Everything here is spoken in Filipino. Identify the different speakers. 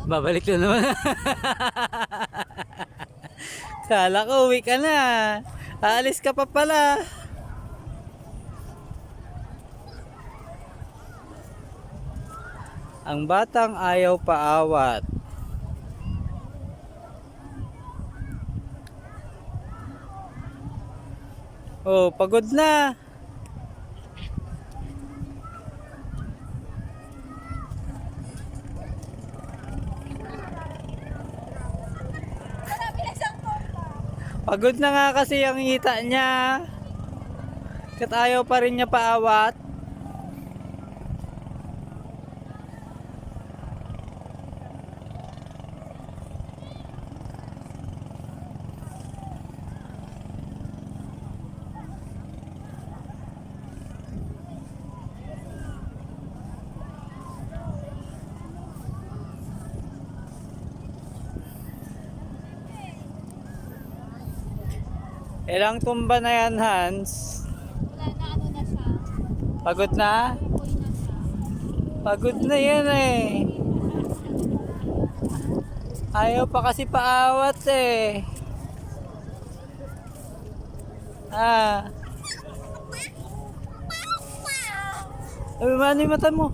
Speaker 1: Babalik na naman. Kala ko uwi ka na. Aalis ka pa pala. Ang batang ayaw paawat. Oh, pagod na. Pagod na nga kasi ang hita niya. Kat ayaw pa rin niya paawat. Ilang tumba na yan, Hans?
Speaker 2: Wala na, ano na siya.
Speaker 1: Pagod na?
Speaker 2: Uy na siya.
Speaker 1: Pagod na yan eh. Ayaw pa kasi paawat eh. Ah. Ay, mano yung mata mo?